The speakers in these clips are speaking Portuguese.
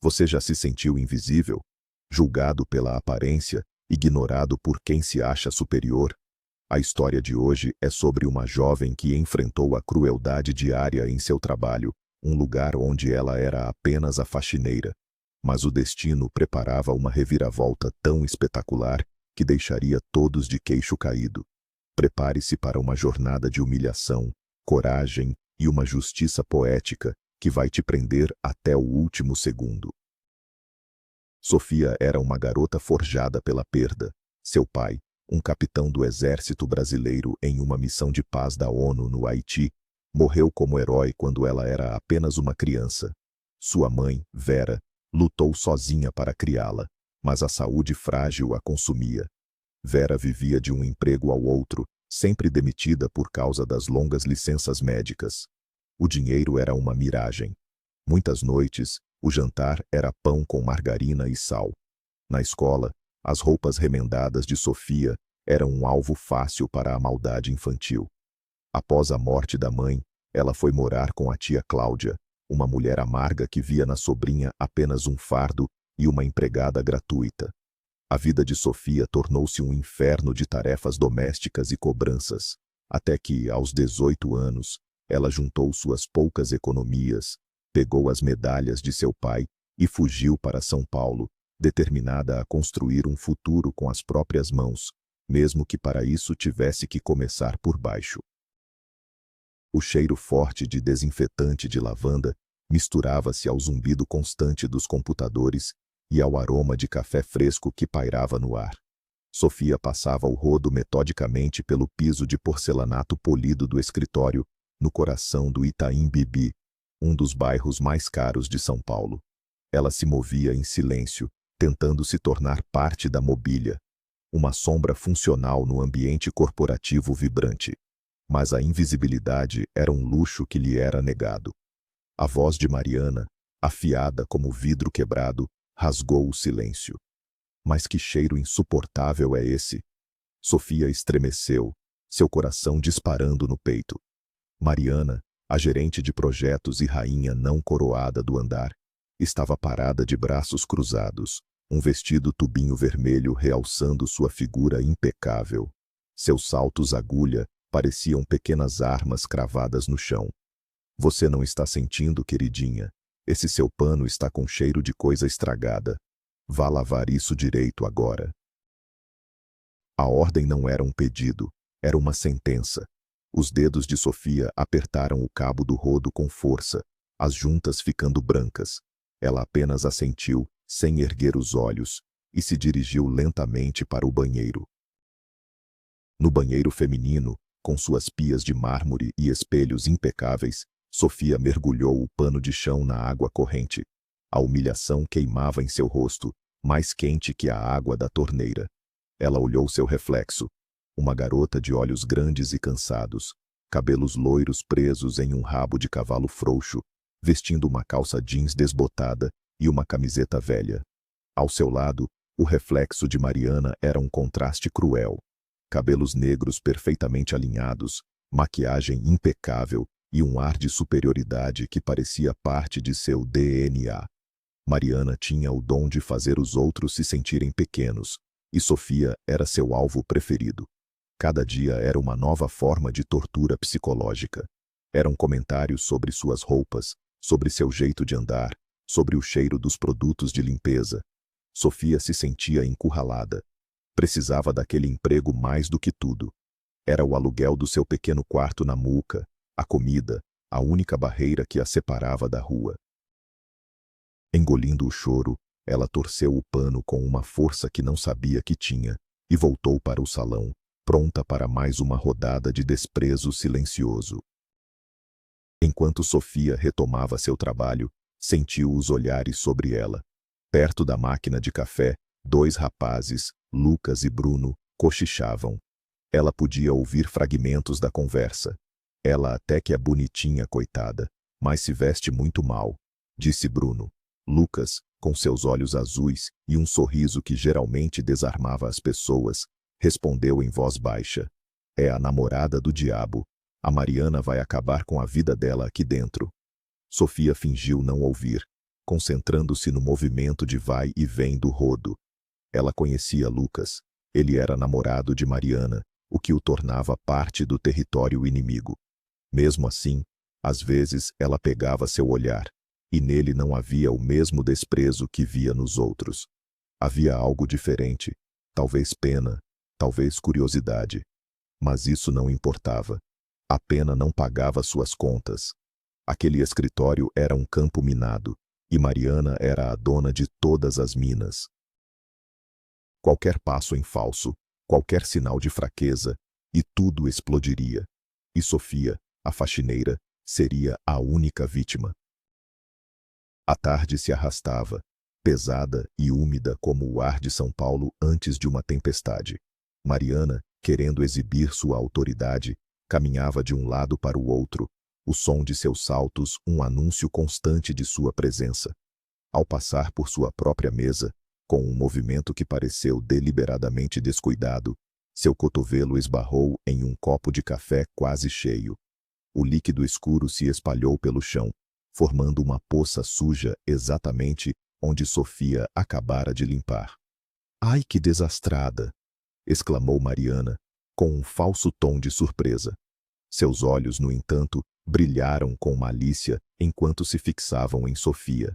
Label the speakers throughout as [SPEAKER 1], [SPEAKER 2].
[SPEAKER 1] Você já se sentiu invisível? Julgado pela aparência, ignorado por quem se acha superior? A história de hoje é sobre uma jovem que enfrentou a crueldade diária em seu trabalho, um lugar onde ela era apenas a faxineira. Mas o destino preparava uma reviravolta tão espetacular que deixaria todos de queixo caído. Prepare-se para uma jornada de humilhação, coragem e uma justiça poética que vai te prender até o último segundo. Sofia era uma garota forjada pela perda. Seu pai, um capitão do exército brasileiro em uma missão de paz da ONU no Haiti, morreu como herói quando ela era apenas uma criança. Sua mãe, Vera, lutou sozinha para criá-la, mas a saúde frágil a consumia. Vera vivia de um emprego ao outro, sempre demitida por causa das longas licenças médicas. O dinheiro era uma miragem. Muitas noites, o jantar era pão com margarina e sal. Na escola, as roupas remendadas de Sofia eram um alvo fácil para a maldade infantil. Após a morte da mãe, ela foi morar com a tia Cláudia, uma mulher amarga que via na sobrinha apenas um fardo e uma empregada gratuita. A vida de Sofia tornou-se um inferno de tarefas domésticas e cobranças, até que, aos 18 anos, ela juntou suas poucas economias, pegou as medalhas de seu pai e fugiu para São Paulo, determinada a construir um futuro com as próprias mãos, mesmo que para isso tivesse que começar por baixo. O cheiro forte de desinfetante de lavanda misturava-se ao zumbido constante dos computadores e ao aroma de café fresco que pairava no ar. Sofia passava o rodo metodicamente pelo piso de porcelanato polido do escritório, no coração do Itaim Bibi, um dos bairros mais caros de São Paulo. Ela se movia em silêncio, tentando se tornar parte da mobília, uma sombra funcional no ambiente corporativo vibrante. Mas a invisibilidade era um luxo que lhe era negado. A voz de Mariana, afiada como vidro quebrado, rasgou o silêncio. Mas que cheiro insuportável é esse? Sofia estremeceu, seu coração disparando no peito. Mariana, a gerente de projetos e rainha não coroada do andar, estava parada de braços cruzados, um vestido tubinho vermelho realçando sua figura impecável. Seus saltos agulha pareciam pequenas armas cravadas no chão. Você não está sentindo, queridinha? Esse seu pano está com cheiro de coisa estragada. Vá lavar isso direito agora. A ordem não era um pedido, era uma sentença. Os dedos de Sofia apertaram o cabo do rodo com força, as juntas ficando brancas. Ela apenas assentiu, sem erguer os olhos, e se dirigiu lentamente para o banheiro. No banheiro feminino, com suas pias de mármore e espelhos impecáveis, Sofia mergulhou o pano de chão na água corrente. A humilhação queimava em seu rosto, mais quente que a água da torneira. Ela olhou seu reflexo. Uma garota de olhos grandes e cansados, cabelos loiros presos em um rabo de cavalo frouxo, vestindo uma calça jeans desbotada e uma camiseta velha. Ao seu lado, o reflexo de Mariana era um contraste cruel. Cabelos negros perfeitamente alinhados, maquiagem impecável e um ar de superioridade que parecia parte de seu DNA. Mariana tinha o dom de fazer os outros se sentirem pequenos, e Sofia era seu alvo preferido. Cada dia era uma nova forma de tortura psicológica. Eram comentários sobre suas roupas, sobre seu jeito de andar, sobre o cheiro dos produtos de limpeza. Sofia se sentia encurralada. Precisava daquele emprego mais do que tudo. Era o aluguel do seu pequeno quarto na Muca, a comida, a única barreira que a separava da rua. Engolindo o choro, ela torceu o pano com uma força que não sabia que tinha e voltou para o salão, pronta para mais uma rodada de desprezo silencioso. Enquanto Sofia retomava seu trabalho, sentiu os olhares sobre ela. Perto da máquina de café, dois rapazes, Lucas e Bruno, cochichavam. Ela podia ouvir fragmentos da conversa. Ela até que é bonitinha, coitada, mas se veste muito mal, disse Bruno. Lucas, com seus olhos azuis e um sorriso que geralmente desarmava as pessoas, respondeu em voz baixa. É a namorada do diabo. A Mariana vai acabar com a vida dela aqui dentro. Sofia fingiu não ouvir. concentrando-se no movimento de vai e vem do rodo. Ela conhecia Lucas. Ele era namorado de Mariana, o que o tornava parte do território inimigo. Mesmo assim, às vezes ela pegava seu olhar, e nele não havia o mesmo desprezo que via nos outros. Havia algo diferente, talvez pena, talvez curiosidade. Mas isso não importava. A pena não pagava suas contas. Aquele escritório era um campo minado, e Mariana era a dona de todas as minas. Qualquer passo em falso, qualquer sinal de fraqueza, e tudo explodiria. E Sofia, a faxineira, seria a única vítima. A tarde se arrastava, pesada e úmida como o ar de São Paulo antes de uma tempestade. Mariana, querendo exibir sua autoridade, caminhava de um lado para o outro, o som de seus saltos um anúncio constante de sua presença. Ao passar por sua própria mesa, com um movimento que pareceu deliberadamente descuidado, seu cotovelo esbarrou em um copo de café quase cheio. O líquido escuro se espalhou pelo chão, formando uma poça suja exatamente onde Sofia acabara de limpar. "Ai, que desastrada!" exclamou Mariana, com um falso tom de surpresa. Seus olhos, no entanto, brilharam com malícia enquanto se fixavam em Sofia.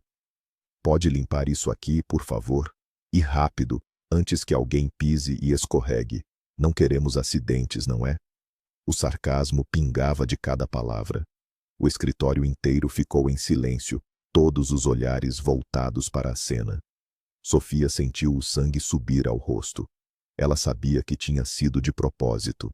[SPEAKER 1] "Pode limpar isso aqui, por favor? E rápido, antes que alguém pise e escorregue. Não queremos acidentes, não é?" O sarcasmo pingava de cada palavra. O escritório inteiro ficou em silêncio, todos os olhares voltados para a cena. Sofia sentiu o sangue subir ao rosto. Ela sabia que tinha sido de propósito.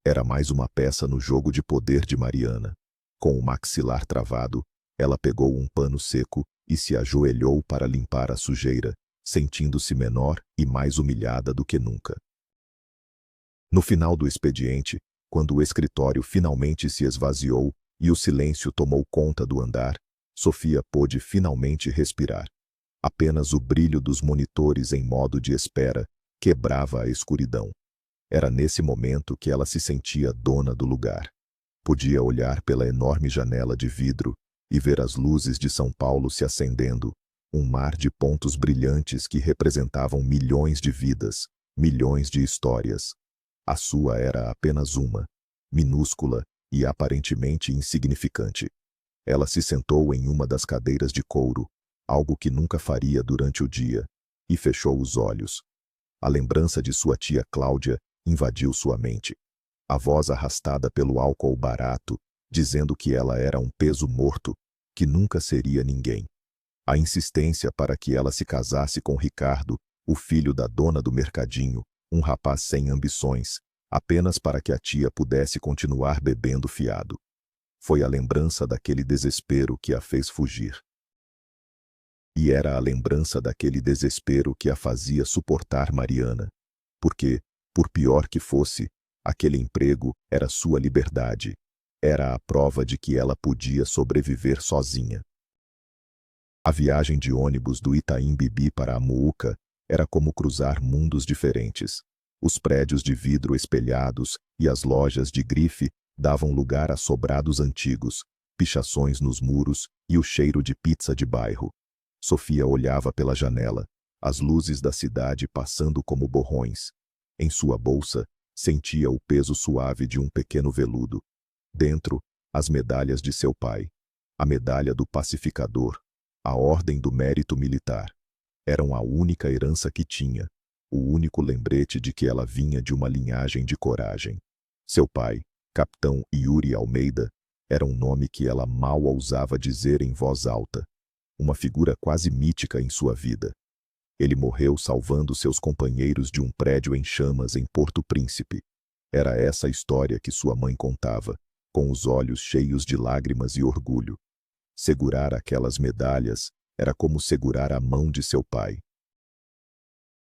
[SPEAKER 1] Era mais uma peça no jogo de poder de Mariana. Com o maxilar travado, ela pegou um pano seco e se ajoelhou para limpar a sujeira, sentindo-se menor e mais humilhada do que nunca. No final do expediente, quando o escritório finalmente se esvaziou e o silêncio tomou conta do andar, Sofia pôde finalmente respirar. Apenas o brilho dos monitores em modo de espera quebrava a escuridão. Era nesse momento que ela se sentia dona do lugar. Podia olhar pela enorme janela de vidro e ver as luzes de São Paulo se acendendo, um mar de pontos brilhantes que representavam milhões de vidas, milhões de histórias. A sua era apenas uma, minúscula e aparentemente insignificante. Ela se sentou em uma das cadeiras de couro, algo que nunca faria durante o dia, e fechou os olhos. A lembrança de sua tia Cláudia invadiu sua mente. A voz arrastada pelo álcool barato, dizendo que ela era um peso morto, que nunca seria ninguém. A insistência para que ela se casasse com Ricardo, o filho da dona do mercadinho, um rapaz sem ambições, apenas para que a tia pudesse continuar bebendo fiado. Foi a lembrança daquele desespero que a fez fugir. E era a lembrança daquele desespero que a fazia suportar Mariana. Porque, por pior que fosse, aquele emprego era sua liberdade. Era a prova de que ela podia sobreviver sozinha. A viagem de ônibus do Itaim Bibi para a Muuca era como cruzar mundos diferentes. Os prédios de vidro espelhados e as lojas de grife davam lugar a sobrados antigos, pichações nos muros e o cheiro de pizza de bairro. Sofia olhava pela janela, as luzes da cidade passando como borrões. Em sua bolsa, sentia o peso suave de um pequeno veludo. Dentro, as medalhas de seu pai. A medalha do pacificador, a ordem do mérito militar. Eram a única herança que tinha, o único lembrete de que ela vinha de uma linhagem de coragem. Seu pai, Capitão Yuri Almeida, era um nome que ela mal ousava dizer em voz alta. Uma figura quase mítica em sua vida. Ele morreu salvando seus companheiros de um prédio em chamas em Porto Príncipe. Era essa a história que sua mãe contava, com os olhos cheios de lágrimas e orgulho. Segurar aquelas medalhas era como segurar a mão de seu pai.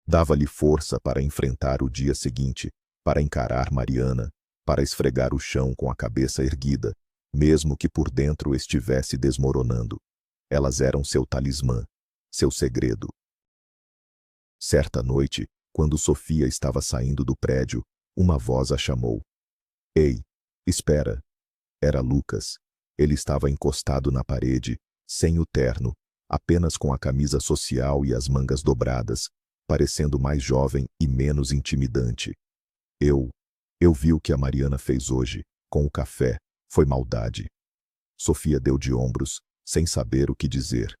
[SPEAKER 1] Dava-lhe força para enfrentar o dia seguinte, para encarar Mariana, para esfregar o chão com a cabeça erguida, mesmo que por dentro estivesse desmoronando. Elas eram seu talismã, seu segredo. Certa noite, quando Sofia estava saindo do prédio, uma voz a chamou. "Ei, espera!" Era Lucas. Ele estava encostado na parede, sem o terno, apenas com a camisa social e as mangas dobradas, parecendo mais jovem e menos intimidante. Eu vi o que a Mariana fez hoje, com o café, foi maldade. Sofia deu de ombros, sem saber o que dizer.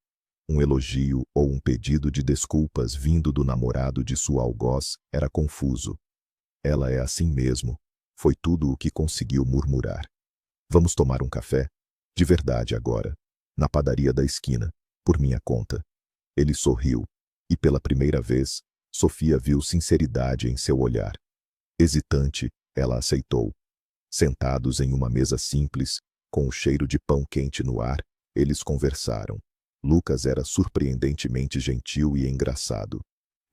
[SPEAKER 1] Um elogio ou um pedido de desculpas vindo do namorado de sua algoz era confuso. Ela é assim mesmo, foi tudo o que conseguiu murmurar. Vamos tomar um café? De verdade agora. Na padaria da esquina, por minha conta. Ele sorriu, e pela primeira vez, Sofia viu sinceridade em seu olhar. Hesitante, ela aceitou. Sentados em uma mesa simples, com o cheiro de pão quente no ar, eles conversaram. Lucas era surpreendentemente gentil e engraçado.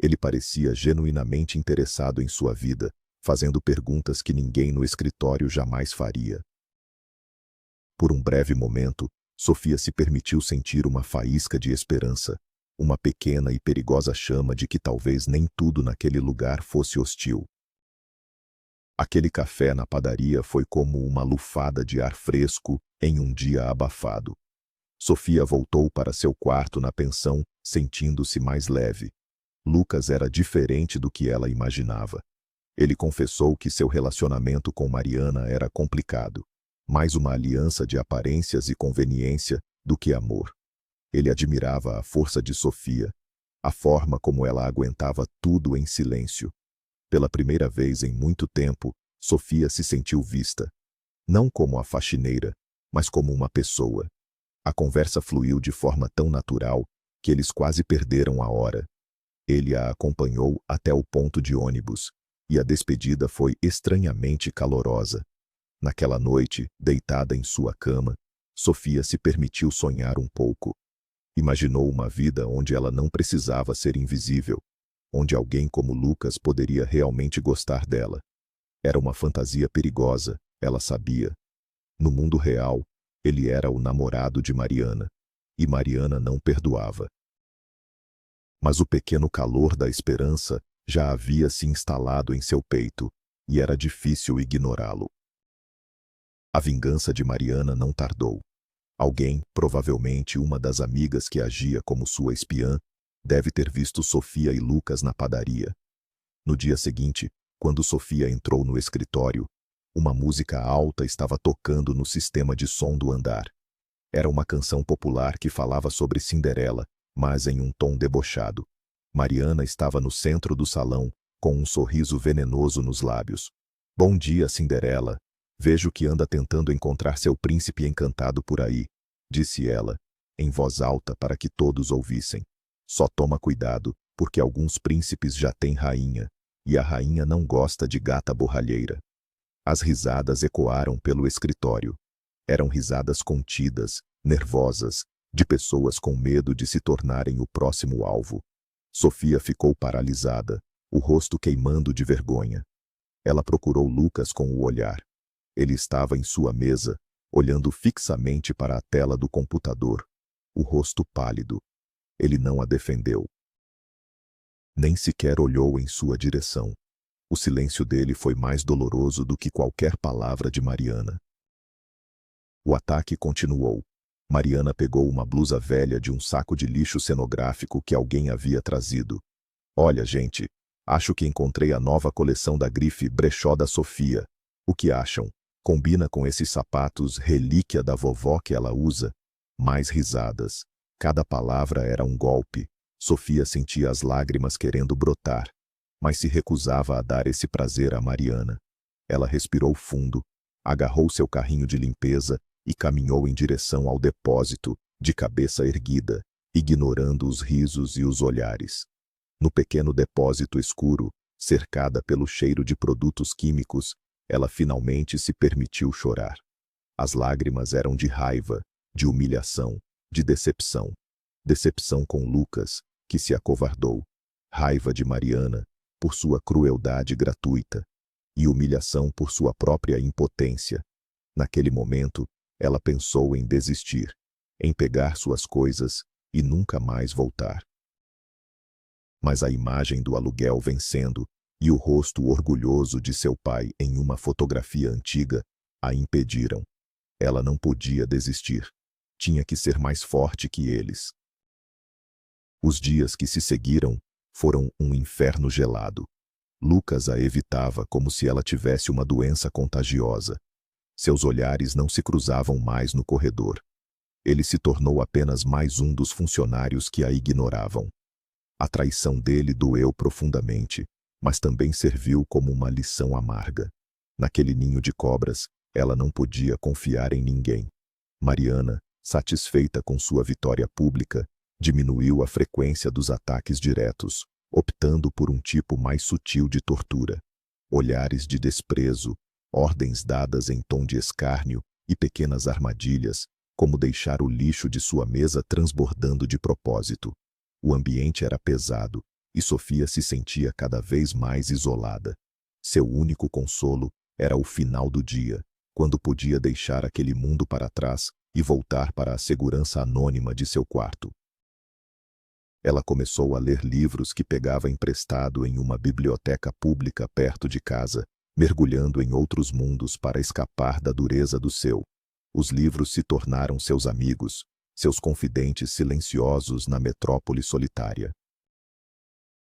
[SPEAKER 1] Ele parecia genuinamente interessado em sua vida, fazendo perguntas que ninguém no escritório jamais faria. Por um breve momento, Sofia se permitiu sentir uma faísca de esperança, uma pequena e perigosa chama de que talvez nem tudo naquele lugar fosse hostil. Aquele café na padaria foi como uma lufada de ar fresco em um dia abafado. Sofia voltou para seu quarto na pensão, sentindo-se mais leve. Lucas era diferente do que ela imaginava. Ele confessou que seu relacionamento com Mariana era complicado, mais uma aliança de aparências e conveniência do que amor. Ele admirava a força de Sofia, a forma como ela aguentava tudo em silêncio. Pela primeira vez em muito tempo, Sofia se sentiu vista. Não como a faxineira, mas como uma pessoa. A conversa fluiu de forma tão natural que eles quase perderam a hora. Ele a acompanhou até o ponto de ônibus, e a despedida foi estranhamente calorosa. Naquela noite, deitada em sua cama, Sofia se permitiu sonhar um pouco. Imaginou uma vida onde ela não precisava ser invisível, onde alguém como Lucas poderia realmente gostar dela. Era uma fantasia perigosa, ela sabia. No mundo real, ele era o namorado de Mariana, e Mariana não perdoava. Mas o pequeno calor da esperança já havia se instalado em seu peito, e era difícil ignorá-lo. A vingança de Mariana não tardou. Alguém, provavelmente uma das amigas que agia como sua espiã, deve ter visto Sofia e Lucas na padaria. No dia seguinte, quando Sofia entrou no escritório, uma música alta estava tocando no sistema de som do andar. Era uma canção popular que falava sobre Cinderela, mas em um tom debochado. Mariana estava no centro do salão, com um sorriso venenoso nos lábios. "Bom dia, Cinderela. Vejo que anda tentando encontrar seu príncipe encantado por aí", disse ela, em voz alta para que todos ouvissem. "Só toma cuidado, porque alguns príncipes já têm rainha, e a rainha não gosta de gata borralheira." As risadas ecoaram pelo escritório. Eram risadas contidas, nervosas, de pessoas com medo de se tornarem o próximo alvo. Sofia ficou paralisada, o rosto queimando de vergonha. Ela procurou Lucas com o olhar. Ele estava em sua mesa, olhando fixamente para a tela do computador, o rosto pálido. Ele não a defendeu. Nem sequer olhou em sua direção. O silêncio dele foi mais doloroso do que qualquer palavra de Mariana. O ataque continuou. Mariana pegou uma blusa velha de um saco de lixo cenográfico que alguém havia trazido. "Olha, gente, acho que encontrei a nova coleção da grife Brechó da Sofia. O que acham? Combina com esses sapatos relíquia da vovó que ela usa?" Mais risadas. Cada palavra era um golpe. Sofia sentia as lágrimas querendo brotar, mas se recusava a dar esse prazer a Mariana. Ela respirou fundo, agarrou seu carrinho de limpeza e caminhou em direção ao depósito, de cabeça erguida, ignorando os risos e os olhares. No pequeno depósito escuro, cercada pelo cheiro de produtos químicos, ela finalmente se permitiu chorar. As lágrimas eram de raiva, de humilhação, de decepção. Decepção com Lucas, que se acovardou. Raiva de Mariana, por sua crueldade gratuita. E humilhação por sua própria impotência. Naquele momento, ela pensou em desistir, em pegar suas coisas e nunca mais voltar. Mas a imagem do aluguel vencendo e o rosto orgulhoso de seu pai em uma fotografia antiga a impediram. Ela não podia desistir. tinha que ser mais forte que eles. Os dias que se seguiram foram um inferno gelado. Lucas a evitava como se ela tivesse uma doença contagiosa. Seus olhares não se cruzavam mais no corredor. Ele se tornou apenas mais um dos funcionários que a ignoravam. A traição dele doeu profundamente, mas também serviu como uma lição amarga. Naquele ninho de cobras, ela não podia confiar em ninguém. Mariana, satisfeita com sua vitória pública, diminuiu a frequência dos ataques diretos, optando por um tipo mais sutil de tortura. Olhares de desprezo, ordens dadas em tom de escárnio e pequenas armadilhas, como deixar o lixo de sua mesa transbordando de propósito. O ambiente era pesado, e Sofia se sentia cada vez mais isolada. Seu único consolo era o final do dia, quando podia deixar aquele mundo para trás e voltar para a segurança anônima de seu quarto. Ela começou a ler livros que pegava emprestado em uma biblioteca pública perto de casa, mergulhando em outros mundos para escapar da dureza do seu. Os livros se tornaram seus amigos, seus confidentes silenciosos na metrópole solitária.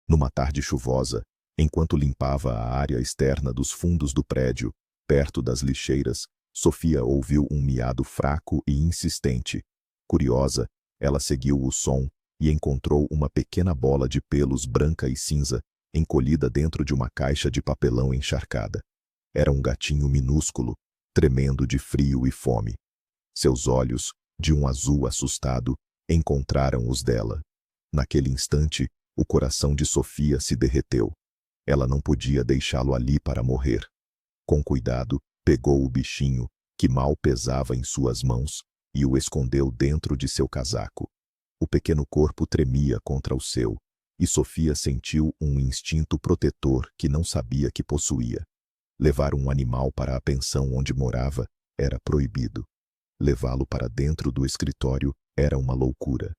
[SPEAKER 1] Numa tarde chuvosa, enquanto limpava a área externa dos fundos do prédio, perto das lixeiras, Sofia ouviu um miado fraco e insistente. Curiosa, ela seguiu o som e encontrou uma pequena bola de pelos branca e cinza, encolhida dentro de uma caixa de papelão encharcada. Era um gatinho minúsculo, tremendo de frio e fome. Seus olhos, de um azul assustado, encontraram os dela. Naquele instante, o coração de Sofia se derreteu. Ela não podia deixá-lo ali para morrer. Com cuidado, pegou o bichinho, que mal pesava em suas mãos, e o escondeu dentro de seu casaco. O pequeno corpo tremia contra o seu, e Sofia sentiu um instinto protetor que não sabia que possuía. Levar um animal para a pensão onde morava era proibido. Levá-lo para dentro do escritório era uma loucura.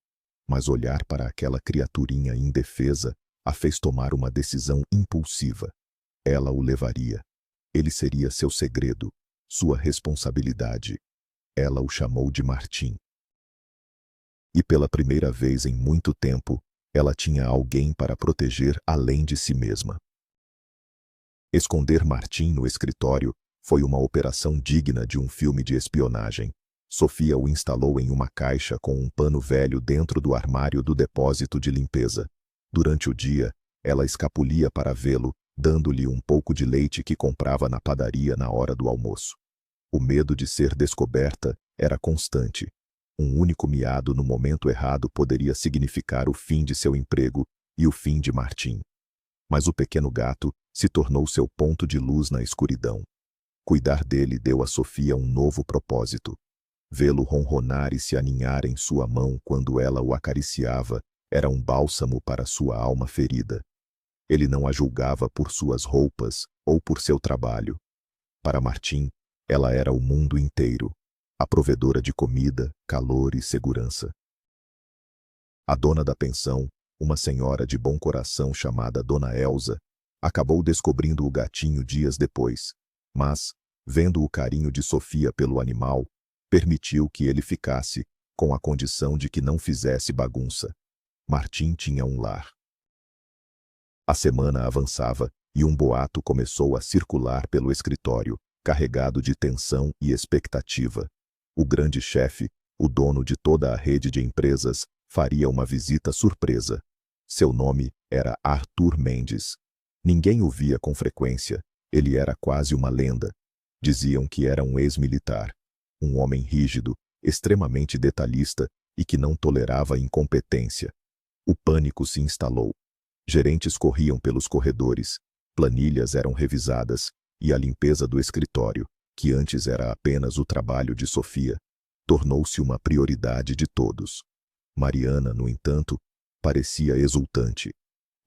[SPEAKER 1] Mas olhar para aquela criaturinha indefesa a fez tomar uma decisão impulsiva. Ela o levaria. Ele seria seu segredo, sua responsabilidade. Ela o chamou de Martim. E pela primeira vez em muito tempo, ela tinha alguém para proteger além de si mesma. Esconder Martim no escritório foi uma operação digna de um filme de espionagem. Sofia o instalou em uma caixa com um pano velho dentro do armário do depósito de limpeza. Durante o dia, ela escapulia para vê-lo, dando-lhe um pouco de leite que comprava na padaria na hora do almoço. O medo de ser descoberta era constante. Um único miado no momento errado poderia significar o fim de seu emprego e o fim de Martim. Mas o pequeno gato se tornou seu ponto de luz na escuridão. Cuidar dele deu a Sofia um novo propósito. Vê-lo ronronar e se aninhar em sua mão quando ela o acariciava era um bálsamo para sua alma ferida. Ele não a julgava por suas roupas ou por seu trabalho. Para Martim, ela era o mundo inteiro, a provedora de comida, calor e segurança. A dona da pensão, uma senhora de bom coração chamada Dona Elsa, acabou descobrindo o gatinho dias depois, mas, vendo o carinho de Sofia pelo animal, permitiu que ele ficasse, com a condição de que não fizesse bagunça. Martim tinha um lar. A semana avançava e um boato começou a circular pelo escritório, carregado de tensão e expectativa. O grande chefe, o dono de toda a rede de empresas, faria uma visita surpresa. Seu nome era Arthur Mendes. Ninguém o via com frequência. Ele era quase uma lenda. Diziam que era um ex-militar. Um homem rígido, extremamente detalhista e que não tolerava incompetência. O pânico se instalou. Gerentes corriam pelos corredores, planilhas eram revisadas e a limpeza do escritório, que antes era apenas o trabalho de Sofia, tornou-se uma prioridade de todos. Mariana, no entanto, parecia exultante.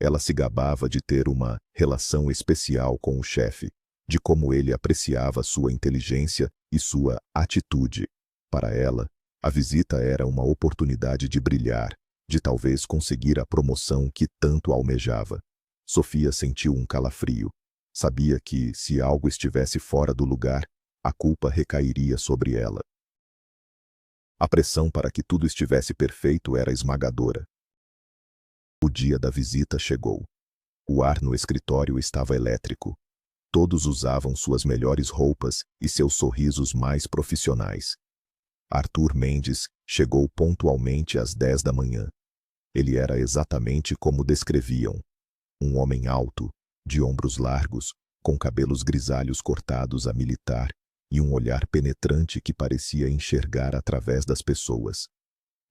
[SPEAKER 1] Ela se gabava de ter uma relação especial com o chefe, de como ele apreciava sua inteligência e sua atitude. Para ela, a visita era uma oportunidade de brilhar, de talvez conseguir a promoção que tanto almejava. Sofia sentiu um calafrio. Sabia que, se algo estivesse fora do lugar, a culpa recairia sobre ela. A pressão para que tudo estivesse perfeito era esmagadora. O dia da visita chegou. O ar no escritório estava elétrico. Todos usavam suas melhores roupas e seus sorrisos mais profissionais. Arthur Mendes chegou pontualmente às 10 da manhã. Ele era exatamente como descreviam. Um homem alto, de ombros largos, com cabelos grisalhos cortados a militar e um olhar penetrante que parecia enxergar através das pessoas.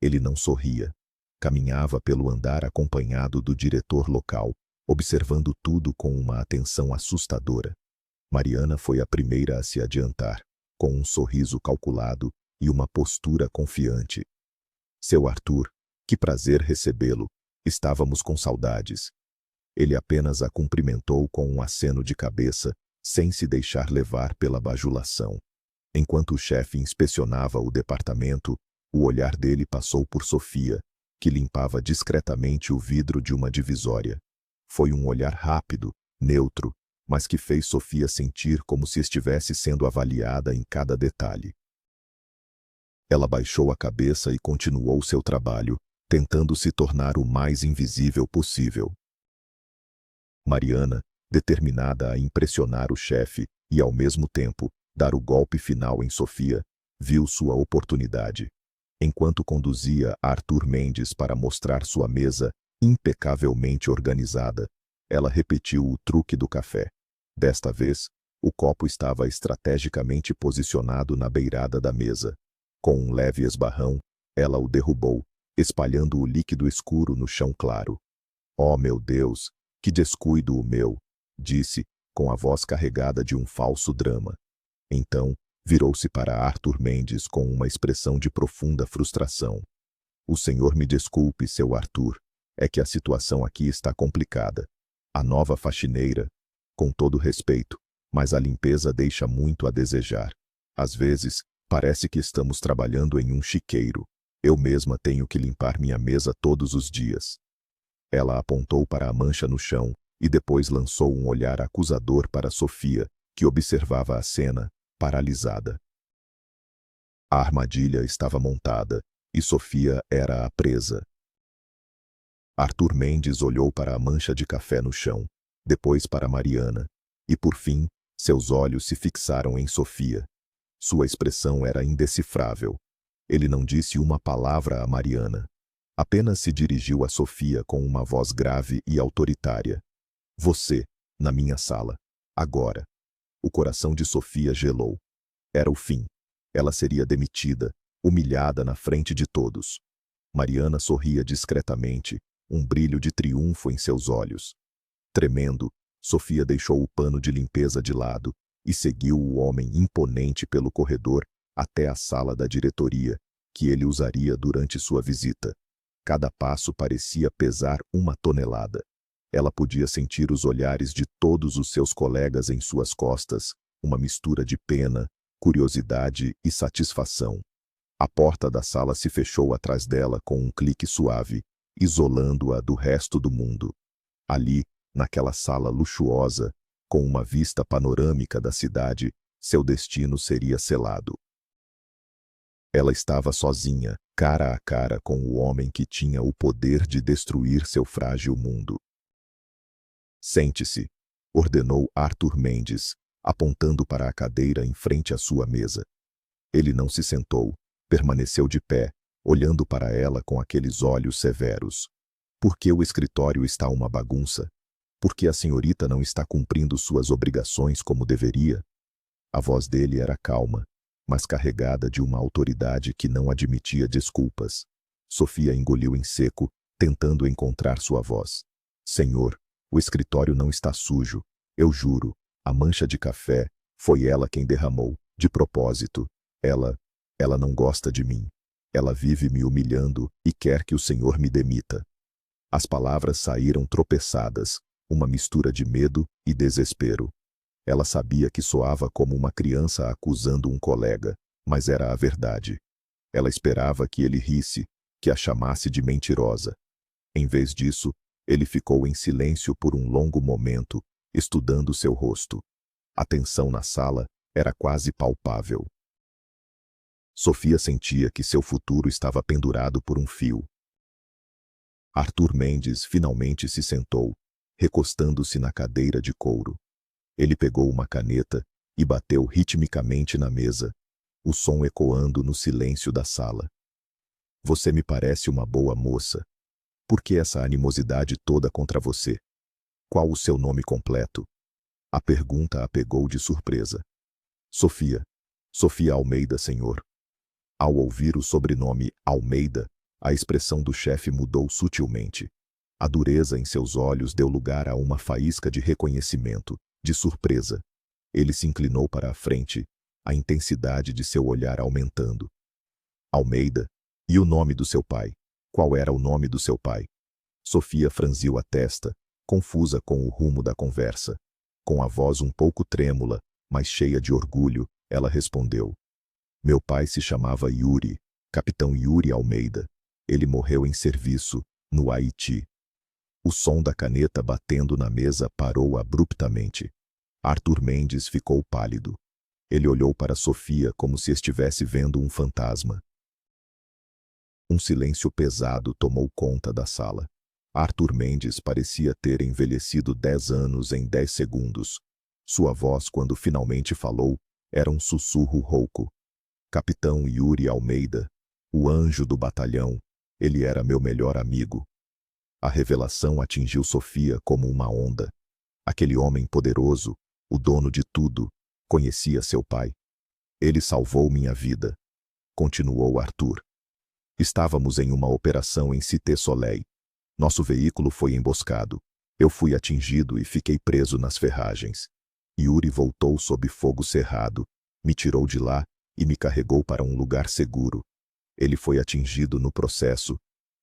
[SPEAKER 1] Ele não sorria. Caminhava pelo andar acompanhado do diretor local, observando tudo com uma atenção assustadora. Mariana foi a primeira a se adiantar, com um sorriso calculado e uma postura confiante. Seu Arthur, que prazer recebê-lo. Estávamos com saudades. Ele apenas a cumprimentou com um aceno de cabeça, sem se deixar levar pela bajulação. Enquanto o chefe inspecionava o departamento, o olhar dele passou por Sofia, que limpava discretamente o vidro de uma divisória. Foi um olhar rápido, neutro, mas que fez Sofia sentir como se estivesse sendo avaliada em cada detalhe. Ela baixou a cabeça e continuou seu trabalho, tentando se tornar o mais invisível possível. Mariana, determinada a impressionar o chefe e, ao mesmo tempo, dar o golpe final em Sofia, viu sua oportunidade. Enquanto conduzia Arthur Mendes para mostrar sua mesa impecavelmente organizada, ela repetiu o truque do café. Desta vez, o copo estava estrategicamente posicionado na beirada da mesa. Com um leve esbarrão, ela o derrubou, espalhando o líquido escuro no chão claro. "Oh, meu Deus, que descuido o meu!" disse, com a voz carregada de um falso drama. Então, virou-se para Arthur Mendes com uma expressão de profunda frustração. "O senhor me desculpe, seu Arthur, é que a situação aqui está complicada. A nova faxineira, com todo respeito, mas a limpeza deixa muito a desejar. Às vezes, parece que estamos trabalhando em um chiqueiro. Eu mesma tenho que limpar minha mesa todos os dias." Ela apontou para a mancha no chão e depois lançou um olhar acusador para Sofia, que observava a cena, paralisada. A armadilha estava montada, e Sofia era a presa. Arthur Mendes olhou para a mancha de café no chão, depois para Mariana, e por fim, seus olhos se fixaram em Sofia. Sua expressão era indecifrável. Ele não disse uma palavra a Mariana. Apenas se dirigiu a Sofia com uma voz grave e autoritária. "Você, na minha sala. Agora." O coração de Sofia gelou. Era o fim. Ela seria demitida, humilhada na frente de todos. Mariana sorria discretamente, um brilho de triunfo em seus olhos. Tremendo, Sofia deixou o pano de limpeza de lado e seguiu o homem imponente pelo corredor até a sala da diretoria, que ele usaria durante sua visita. Cada passo parecia pesar 1 tonelada. Ela podia sentir os olhares de todos os seus colegas em suas costas, uma mistura de pena, curiosidade e satisfação. A porta da sala se fechou atrás dela com um clique suave, isolando-a do resto do mundo. Ali, naquela sala luxuosa, com uma vista panorâmica da cidade, seu destino seria selado. Ela estava sozinha, cara a cara com o homem que tinha o poder de destruir seu frágil mundo. "Sente-se", ordenou Arthur Mendes, apontando para a cadeira em frente à sua mesa. Ele não se sentou, permaneceu de pé, olhando para ela com aqueles olhos severos. "Por que o escritório está uma bagunça? Por que a senhorita não está cumprindo suas obrigações como deveria?" A voz dele era calma, mas carregada de uma autoridade que não admitia desculpas. Sofia engoliu em seco, tentando encontrar sua voz. "Senhor, o escritório não está sujo. Eu juro, a mancha de café, foi ela quem derramou, de propósito. Ela não gosta de mim. Ela vive me humilhando e quer que o senhor me demita." As palavras saíram tropeçadas, uma mistura de medo e desespero. Ela sabia que soava como uma criança acusando um colega, mas era a verdade. Ela esperava que ele risse, que a chamasse de mentirosa. Em vez disso, ele ficou em silêncio por um longo momento, estudando seu rosto. A tensão na sala era quase palpável. Sofia sentia que seu futuro estava pendurado por um fio. Arthur Mendes finalmente se sentou, recostando-se na cadeira de couro. Ele pegou uma caneta e bateu ritmicamente na mesa, o som ecoando no silêncio da sala. Você me parece uma boa moça. Por que essa animosidade toda contra você? Qual o seu nome completo? A pergunta a pegou de surpresa. Sofia. Sofia Almeida, senhor. Ao ouvir o sobrenome Almeida, a expressão do chefe mudou sutilmente. A dureza em seus olhos deu lugar a uma faísca de reconhecimento, de surpresa. Ele se inclinou para a frente, a intensidade de seu olhar aumentando. Almeida? E o nome do seu pai? Qual era o nome do seu pai? Sofia franziu a testa, confusa com o rumo da conversa. Com a voz um pouco trêmula, mas cheia de orgulho, ela respondeu. Meu pai se chamava Yuri, Capitão Yuri Almeida. Ele morreu em serviço, no Haiti. O som da caneta batendo na mesa parou abruptamente. Arthur Mendes ficou pálido. Ele olhou para Sofia como se estivesse vendo um fantasma. Um silêncio pesado tomou conta da sala. Arthur Mendes parecia ter envelhecido 10 anos em 10 segundos. Sua voz, quando finalmente falou, era um sussurro rouco. Capitão Yuri Almeida, o anjo do batalhão, ele era meu melhor amigo. A revelação atingiu Sofia como uma onda. Aquele homem poderoso, o dono de tudo, conhecia seu pai. Ele salvou minha vida, continuou Arthur. Estávamos em uma operação em Cité Soleil. Nosso veículo foi emboscado. Eu fui atingido e fiquei preso nas ferragens. Yuri voltou sob fogo cerrado, me tirou de lá e me carregou para um lugar seguro. Ele foi atingido no processo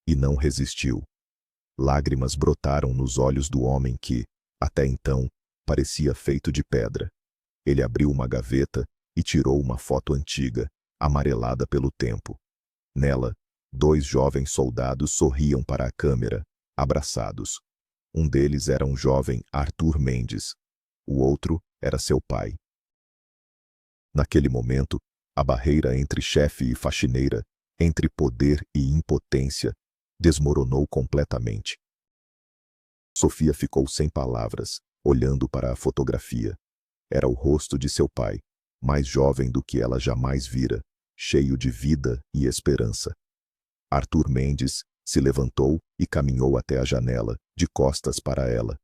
[SPEAKER 1] e não resistiu. Lágrimas brotaram nos olhos do homem que, até então, parecia feito de pedra. Ele abriu uma gaveta e tirou uma foto antiga, amarelada pelo tempo. Nela, 2 jovens soldados sorriam para a câmera, abraçados. Um deles era um jovem Arthur Mendes. O outro era seu pai. Naquele momento, a barreira entre chefe e faxineira, entre poder e impotência, desmoronou completamente. Sofia ficou sem palavras, olhando para a fotografia. Era o rosto de seu pai, mais jovem do que ela jamais vira, cheio de vida e esperança. Arthur Mendes se levantou e caminhou até a janela, de costas para ela.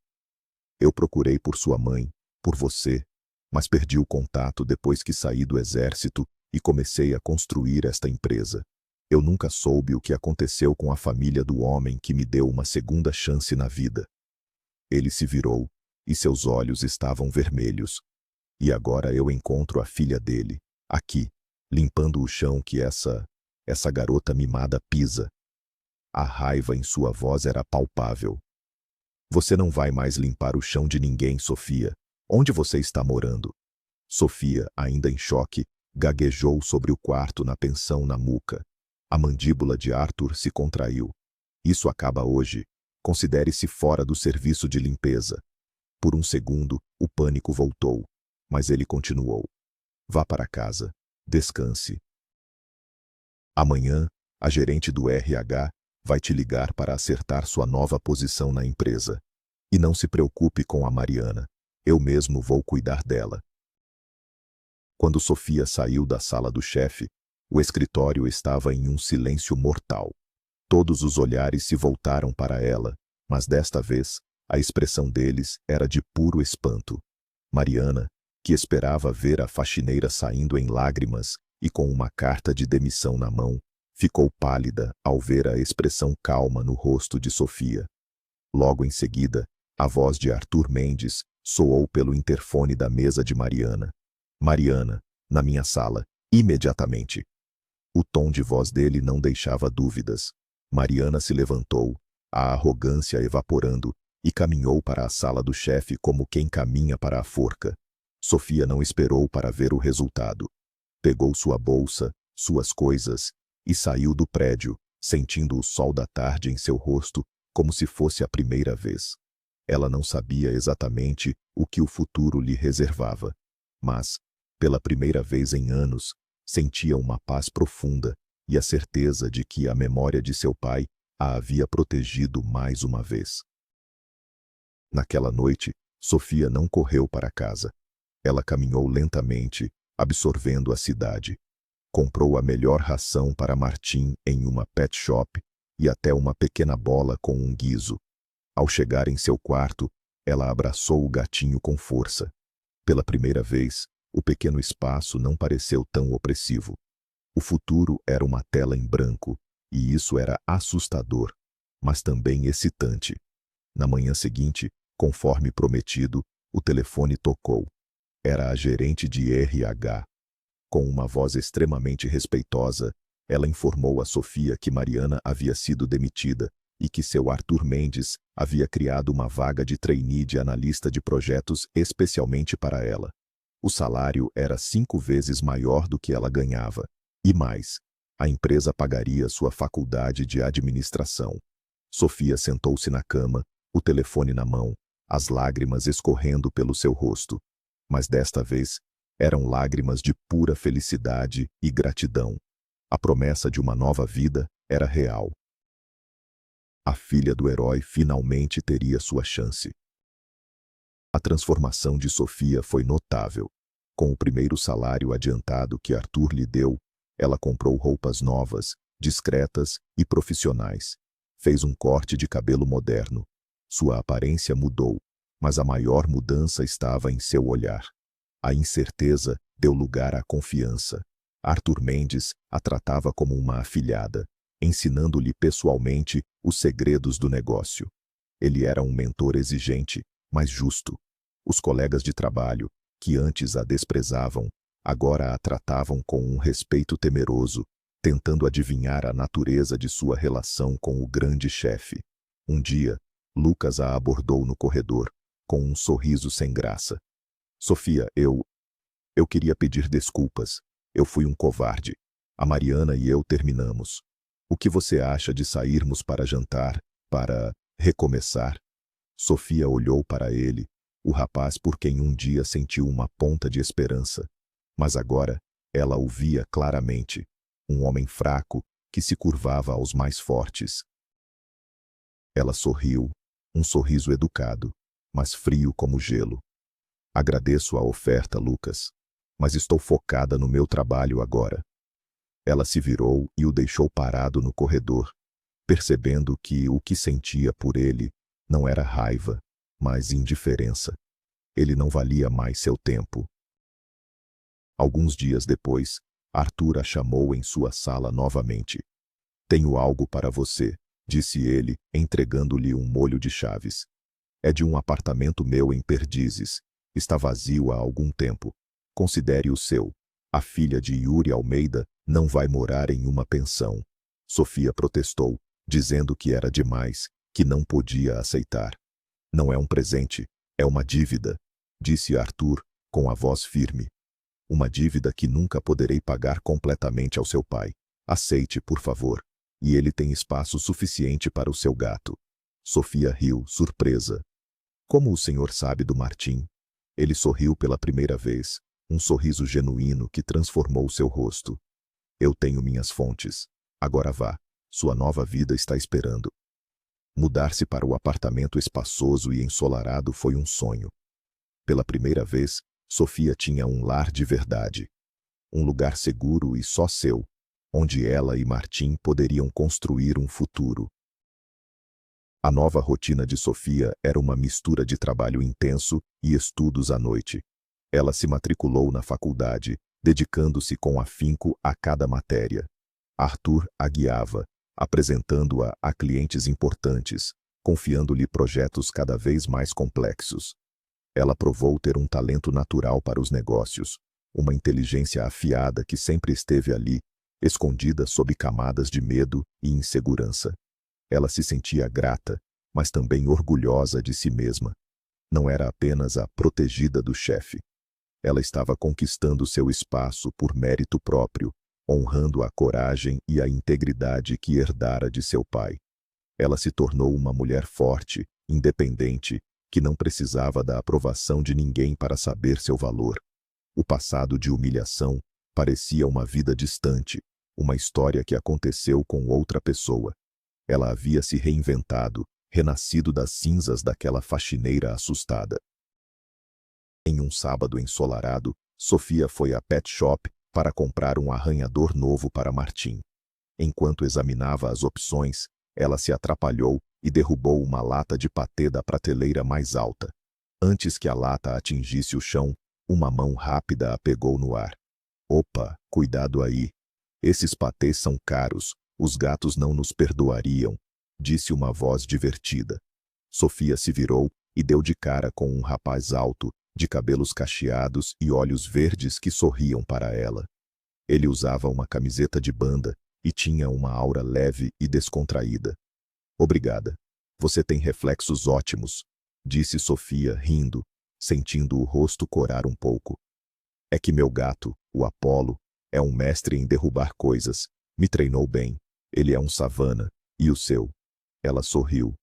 [SPEAKER 1] Eu procurei por sua mãe, por você, mas perdi o contato depois que saí do exército e comecei a construir esta empresa. Eu nunca soube o que aconteceu com a família do homem que me deu uma segunda chance na vida. Ele se virou, e seus olhos estavam vermelhos. E agora eu encontro a filha dele, aqui, limpando o chão que essa garota mimada pisa. A raiva em sua voz era palpável. Você não vai mais limpar o chão de ninguém, Sofia. Onde você está morando? Sofia, ainda em choque, gaguejou sobre o quarto na pensão na Muca. A mandíbula de Arthur se contraiu. Isso acaba hoje. Considere-se fora do serviço de limpeza. Por um segundo, o pânico voltou, mas ele continuou. Vá para casa. Descanse. Amanhã, a gerente do RH vai te ligar para acertar sua nova posição na empresa. E não se preocupe com a Mariana. Eu mesmo vou cuidar dela. Quando Sofia saiu da sala do chefe, o escritório estava em um silêncio mortal. Todos os olhares se voltaram para ela, mas desta vez, a expressão deles era de puro espanto. Mariana, que esperava ver a faxineira saindo em lágrimas e com uma carta de demissão na mão, ficou pálida ao ver a expressão calma no rosto de Sofia. Logo em seguida, a voz de Arthur Mendes soou pelo interfone da mesa de Mariana. Mariana, na minha sala, imediatamente. O tom de voz dele não deixava dúvidas. Mariana se levantou, a arrogância evaporando, e caminhou para a sala do chefe como quem caminha para a forca. Sofia não esperou para ver o resultado. Pegou sua bolsa, suas coisas, e saiu do prédio, sentindo o sol da tarde em seu rosto, como se fosse a primeira vez. Ela não sabia exatamente o que o futuro lhe reservava, mas, pela primeira vez em anos, Sentia uma paz profunda e a certeza de que a memória de seu pai a havia protegido mais uma vez. Naquela noite, Sofia não correu para casa. Ela caminhou lentamente, absorvendo a cidade. Comprou a melhor ração para Martim em uma pet shop e até uma pequena bola com um guiso. Ao chegar em seu quarto, ela abraçou o gatinho com força. Pela primeira vez, o pequeno espaço não pareceu tão opressivo. O futuro era uma tela em branco, e isso era assustador, mas também excitante. Na manhã seguinte, conforme prometido, o telefone tocou. Era a gerente de RH. Com uma voz extremamente respeitosa, ela informou a Sofia que Mariana havia sido demitida e que seu Arthur Mendes havia criado uma vaga de trainee de analista de projetos especialmente para ela. O salário era 5 vezes maior do que ela ganhava. E mais, a empresa pagaria sua faculdade de administração. Sofia sentou-se na cama, o telefone na mão, as lágrimas escorrendo pelo seu rosto. Mas desta vez, eram lágrimas de pura felicidade e gratidão. A promessa de uma nova vida era real. A filha do herói finalmente teria sua chance. A transformação de Sofia foi notável. Com o primeiro salário adiantado que Arthur lhe deu, ela comprou roupas novas, discretas e profissionais. Fez um corte de cabelo moderno. Sua aparência mudou, mas a maior mudança estava em seu olhar. A incerteza deu lugar à confiança. Arthur Mendes a tratava como uma afilhada, ensinando-lhe pessoalmente os segredos do negócio. Ele era um mentor exigente, mas justo. Os colegas de trabalho, que antes a desprezavam, agora a tratavam com um respeito temeroso, tentando adivinhar a natureza de sua relação com o grande chefe. Um dia, Lucas a abordou no corredor, com um sorriso sem graça. Sofia, eu queria pedir desculpas. Eu fui um covarde. A Mariana e eu terminamos. O que você acha de sairmos para jantar, para recomeçar? Sofia olhou para ele, o rapaz por quem um dia sentiu uma ponta de esperança. Mas agora, ela o via claramente. Um homem fraco, que se curvava aos mais fortes. Ela sorriu, um sorriso educado, mas frio como gelo. Agradeço a oferta, Lucas, mas estou focada no meu trabalho agora. Ela se virou e o deixou parado no corredor, percebendo que o que sentia por ele não era raiva, mas indiferença. Ele não valia mais seu tempo. Alguns dias depois, Arthur a chamou em sua sala novamente. Tenho algo para você, disse ele, entregando-lhe um molho de chaves. É de um apartamento meu em Perdizes. Está vazio há algum tempo. Considere o seu. A filha de Yuri Almeida não vai morar em uma pensão. Sofia protestou, dizendo que era demais, que não podia aceitar. Não é um presente, é uma dívida, disse Arthur, com a voz firme. Uma dívida que nunca poderei pagar completamente ao seu pai. Aceite, por favor. E ele tem espaço suficiente para o seu gato. Sofia riu, surpresa. Como o senhor sabe do Martim? Ele sorriu pela primeira vez, um sorriso genuíno que transformou seu rosto. Eu tenho minhas fontes. Agora vá. Sua nova vida está esperando. Mudar-se para o apartamento espaçoso e ensolarado foi um sonho. Pela primeira vez, Sofia tinha um lar de verdade. Um lugar seguro e só seu, onde ela e Martim poderiam construir um futuro. A nova rotina de Sofia era uma mistura de trabalho intenso e estudos à noite. Ela se matriculou na faculdade, dedicando-se com afinco a cada matéria. Arthur a guiava, apresentando-a a clientes importantes, confiando-lhe projetos cada vez mais complexos. Ela provou ter um talento natural para os negócios, uma inteligência afiada que sempre esteve ali, escondida sob camadas de medo e insegurança. Ela se sentia grata, mas também orgulhosa de si mesma. Não era apenas a protegida do chefe. Ela estava conquistando seu espaço por mérito próprio, honrando a coragem e a integridade que herdara de seu pai. Ela se tornou uma mulher forte, independente, que não precisava da aprovação de ninguém para saber seu valor. O passado de humilhação Parecia uma vida distante, uma história que aconteceu com outra pessoa. Ela havia se reinventado, renascido das cinzas daquela faxineira assustada. Em um sábado ensolarado, Sofia foi à pet shop para comprar um arranhador novo para Martim. Enquanto examinava as opções, ela se atrapalhou e derrubou uma lata de patê da prateleira mais alta. Antes que a lata atingisse o chão, uma mão rápida a pegou no ar. Opa, cuidado aí. Esses patês são caros, os gatos não nos perdoariam, disse uma voz divertida. Sofia se virou e deu de cara com um rapaz alto, de cabelos cacheados e olhos verdes que sorriam para ela. Ele usava uma camiseta de banda e tinha uma aura leve e descontraída. Obrigada. Você tem reflexos ótimos, disse Sofia, rindo, sentindo o rosto corar um pouco. É que meu gato, o Apolo, é um mestre em derrubar coisas. Me treinou bem. Ele é um savana. E o seu? Ela sorriu.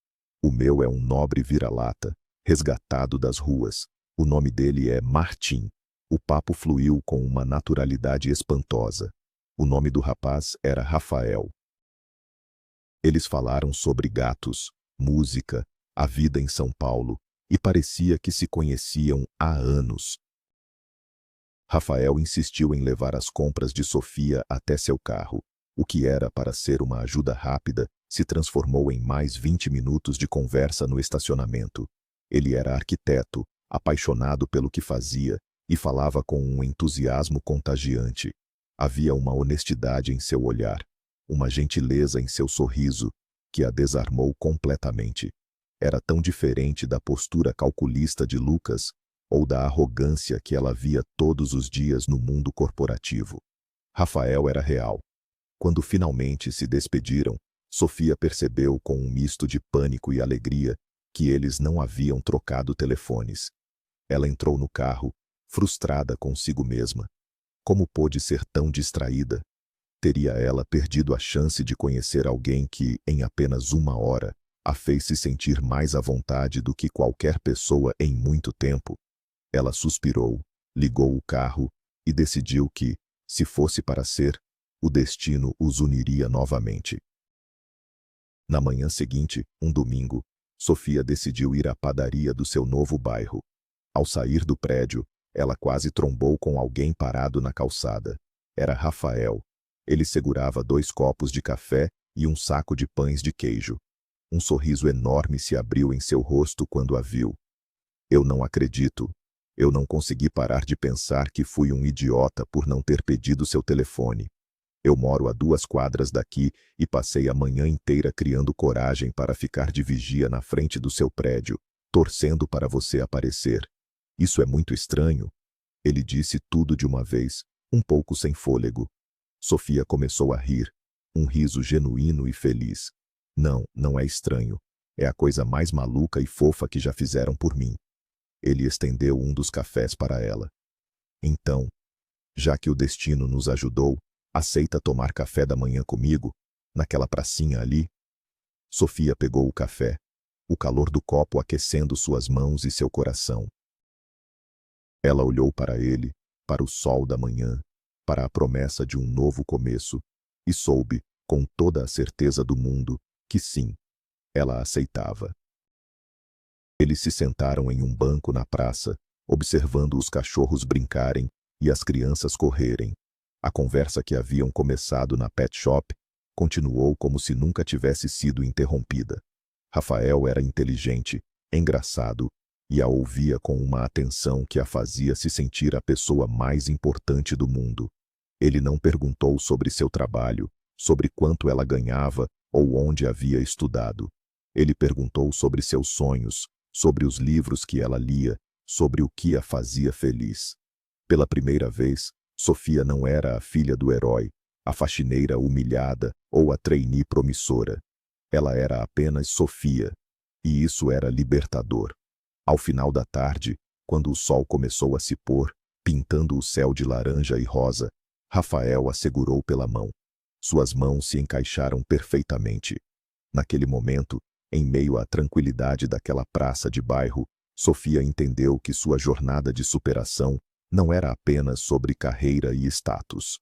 [SPEAKER 1] O meu é um nobre vira-lata, resgatado das ruas. O nome dele é Martim. O papo fluiu com uma naturalidade espantosa. O nome do rapaz era Rafael. Eles falaram sobre gatos, música, a vida em São Paulo, e parecia que se conheciam há anos. Rafael insistiu em levar as compras de Sofia até seu carro. O que era para ser uma ajuda rápida se transformou em mais 20 minutos de conversa no estacionamento. Ele era arquiteto, apaixonado pelo que fazia, e falava com um entusiasmo contagiante. Havia uma honestidade em seu olhar, uma gentileza em seu sorriso, que a desarmou completamente. Era tão diferente da postura calculista de Lucas, ou da arrogância que ela via todos os dias no mundo corporativo. Rafael era real. Quando finalmente se despediram, Sofia percebeu com um misto de pânico e alegria que eles não haviam trocado telefones. Ela entrou no carro, frustrada consigo mesma. Como pôde ser tão distraída? Teria ela perdido a chance de conhecer alguém que, em apenas uma hora, a fez se sentir mais à vontade do que qualquer pessoa em muito tempo? Ela suspirou, ligou o carro e decidiu que, se fosse para ser, o destino os uniria novamente. Na manhã seguinte, um domingo, Sofia decidiu ir à padaria do seu novo bairro. Ao sair do prédio, ela quase trombou com alguém parado na calçada. Era Rafael. Ele segurava 2 copos de café e um saco de pães de queijo. Um sorriso enorme se abriu em seu rosto quando a viu. Eu não acredito. Eu não consegui parar de pensar que fui um idiota por não ter pedido seu telefone. Eu moro a 2 quadras daqui e passei a manhã inteira criando coragem para ficar de vigia na frente do seu prédio, torcendo para você aparecer. Isso é muito estranho. Ele disse tudo de uma vez, um pouco sem fôlego. Sofia começou a rir, um riso genuíno e feliz. Não, não é estranho. É a coisa mais maluca e fofa que já fizeram por mim. Ele estendeu um dos cafés para ela. Então, já que o destino nos ajudou, aceita tomar café da manhã comigo, naquela pracinha ali? Sofia pegou o café, o calor do copo aquecendo suas mãos e seu coração. Ela olhou para ele, para o sol da manhã, para a promessa de um novo começo, e soube, com toda a certeza do mundo, que sim, ela aceitava. Eles se sentaram em um banco na praça, observando os cachorros brincarem e as crianças correrem. A conversa que haviam começado na pet shop continuou como se nunca tivesse sido interrompida. Rafael era inteligente, engraçado, e a ouvia com uma atenção que a fazia se sentir a pessoa mais importante do mundo. Ele não perguntou sobre seu trabalho, sobre quanto ela ganhava ou onde havia estudado. Ele perguntou sobre seus sonhos, sobre os livros que ela lia, sobre o que a fazia feliz. Pela primeira vez, Sofia não era a filha do herói, a faxineira humilhada ou a trainee promissora. Ela era apenas Sofia, e isso era libertador. Ao final da tarde, quando o sol começou a se pôr, pintando o céu de laranja e rosa, Rafael a segurou pela mão. Suas mãos se encaixaram perfeitamente. Naquele momento, em meio à tranquilidade daquela praça de bairro, Sofia entendeu que sua jornada de superação não era apenas sobre carreira e status.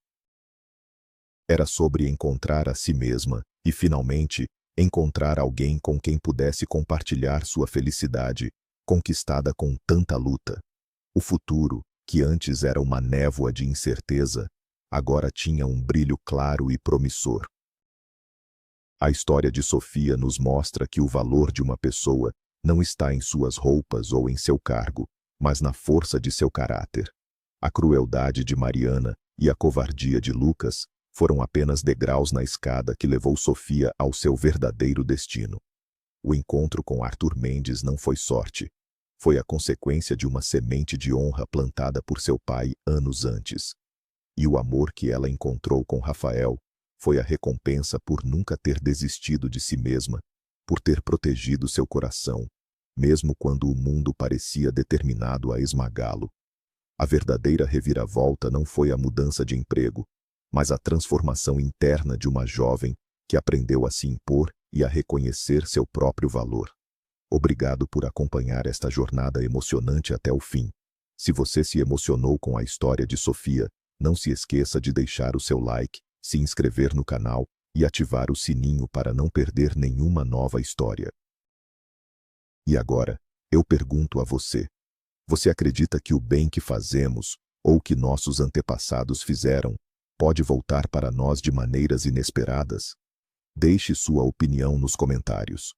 [SPEAKER 1] Era sobre encontrar a si mesma e, finalmente, encontrar alguém com quem pudesse compartilhar sua felicidade, conquistada com tanta luta. O futuro, que antes era uma névoa de incerteza, agora tinha um brilho claro e promissor. A história de Sofia nos mostra que o valor de uma pessoa não está em suas roupas ou em seu cargo, mas na força de seu caráter. A crueldade de Mariana e a covardia de Lucas foram apenas degraus na escada que levou Sofia ao seu verdadeiro destino. O encontro com Arthur Mendes não foi sorte. Foi a consequência de uma semente de honra plantada por seu pai anos antes. E o amor que ela encontrou com Rafael foi a recompensa por nunca ter desistido de si mesma, por ter protegido seu coração, mesmo quando o mundo parecia determinado a esmagá-lo. A verdadeira reviravolta não foi a mudança de emprego, mas a transformação interna de uma jovem que aprendeu a se impor e a reconhecer seu próprio valor. Obrigado por acompanhar esta jornada emocionante até o fim. Se você se emocionou com a história de Sofia, não se esqueça de deixar o seu like, se inscrever no canal e ativar o sininho para não perder nenhuma nova história. E agora, eu pergunto a você: você acredita que o bem que fazemos, ou que nossos antepassados fizeram, pode voltar para nós de maneiras inesperadas? Deixe sua opinião nos comentários.